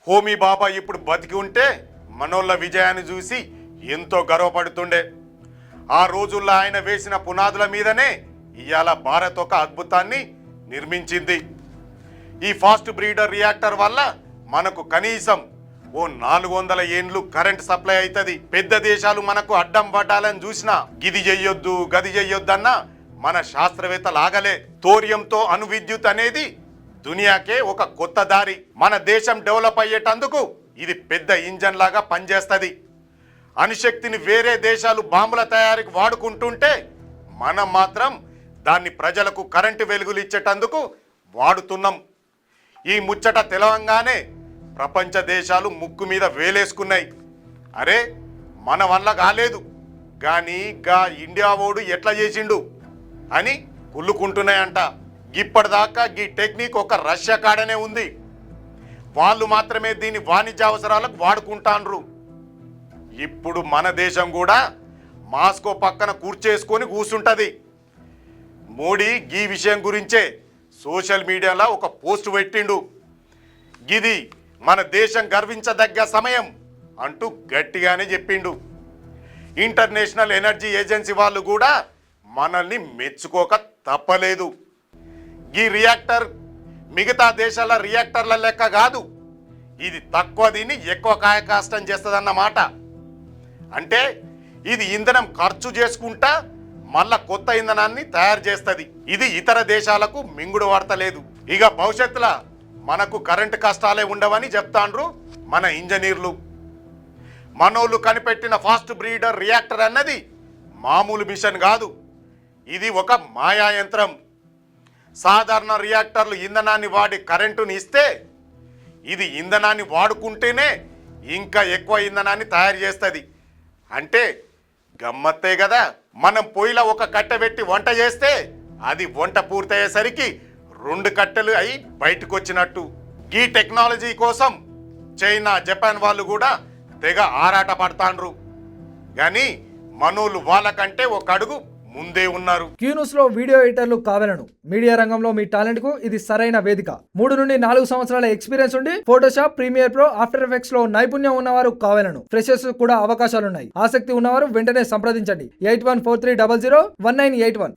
హోమీ బాబా ఇప్పుడు బతికి ఉంటే మనోళ్ళ విజయాన్ని చూసి ఎంతో గర్వపడుతుండే. ఆ రోజుల్లో ఆయన వేసిన పునాదుల మీదనే ఇవాళ భారత్ ఒక అద్భుతాన్ని నిర్మించింది. ఈ ఫాస్ట్ బ్రీడర్ రియాక్టర్ వల్ల మనకు కనీసం ఓ 400 ఏండ్లు కరెంట్ సప్లై అవుతుంది. పెద్ద దేశాలు మనకు అడ్డం పడ్డాలని చూసినా గిది చెయ్యొద్దు గది చెయ్యొద్దన్నా మన శాస్త్రవేత్తలు ఆగలే. థోరియంతో అణు విద్యుత్ అనేది దునియాకే ఒక కొత్త దారి. మన దేశం డెవలప్ అయ్యేటందుకు ఇది పెద్ద ఇంజన్ లాగా పనిచేస్తుంది. అణుశక్తిని వేరే దేశాలు బాంబుల తయారీకి వాడుకుంటుంటే మనం మాత్రం దాన్ని ప్రజలకు కరెంటు వెలుగులు ఇచ్చేటందుకు వాడుతున్నాం. ఈ ముచ్చట తెలవంగానే ప్రపంచ దేశాలు ముక్కు మీద వేలేసుకున్నాయి. అరే మన వల్ల కాలేదు కానీ గా ఇండియా ఓడు ఎట్లా చేసిండు అని కుళ్ళుకుంటున్నాయంట. ఇప్పటిదాకా ఈ టెక్నిక్ ఒక రష్యా కాడనే ఉంది. వాళ్ళు మాత్రమే దీన్ని వాణిజ్య అవసరాలకు వాడుకుంటాండ్రు. ఇప్పుడు మన దేశం కూడా మాస్కో పక్కన కూర్చేసుకొని కూర్చుంటుంది. మోడీ ఈ విషయం గురించే సోషల్ మీడియాలో ఒక పోస్ట్ పెట్టిండు. గిది మన దేశం గర్వించదగ్గ సమయం అంటూ గట్టిగానే చెప్పిండు. ఇంటర్నేషనల్ ఎనర్జీ ఏజెన్సీ వాళ్ళు కూడా మనల్ని మెచ్చుకోక తప్పలేదు. ఈ రియాక్టర్ మిగతా దేశాల రియాక్టర్ల లెక్క కాదు, ఇది తక్కువ దీన్ని ఎక్కువ కాయకాష్టం చేస్తుందన్నమాట. అంటే ఇది ఇంధనం ఖర్చు చేసుకుంటా మళ్ళా కొత్త ఇంధనాన్ని తయారు చేస్తుంది. ఇది ఇతర దేశాలకు మింగుడు పడతలేదు. ఇక భవిష్యత్తులో మనకు కరెంటు కష్టాలే ఉండవని చెప్తాండ్రు మన ఇంజనీర్లు. మనోళ్ళు కనిపెట్టిన ఫాస్ట్ బ్రీడర్ రియాక్టర్ అన్నది మామూలు మిషన్ కాదు, ఇది ఒక మాయా యంత్రం. సాధారణ రియాక్టర్లు ఇంధనాన్ని వాడి కరెంటుని ఇస్తే ఇది ఇంధనాన్ని వాడుకుంటేనే ఇంకా ఎక్కువ ఇంధనాన్ని తయారు చేస్తుంది. అంటే గమ్మత్తే కదా. మనం పొయ్యిలో ఒక కట్టె పెట్టి వంట చేస్తే అది వంట పూర్తయ్యేసరికి 2 కట్టెలు అయి బయటకు వచ్చినట్టు. ఈ టెక్నాలజీ కోసం చైనా జపాన్ వాళ్ళు కూడా తెగ ఆరాట పడతాండ్రు. కానీ మనోళ్ళు వాళ్ళకంటే ఒక అడుగు ముందే ఉన్నారు. క్యూన్యూస్ లో వీడియో ఎడిటర్లు కావాలను. మీడియా రంగంలో మీ టాలెంట్ కు ఇది సరైన వేదిక. 3 నుండి 4 సంవత్సరాల ఎక్స్పీరియన్స్ ఉండి Photoshop, Premiere Pro, After Effects లో నైపుణ్యం ఉన్నవారు కావాలను. ఫ్రెషర్స్ కూడా అవకాశాలున్నాయి. ఆసక్తి ఉన్నవారు వెంటనే సంప్రదించండి. 8143001981.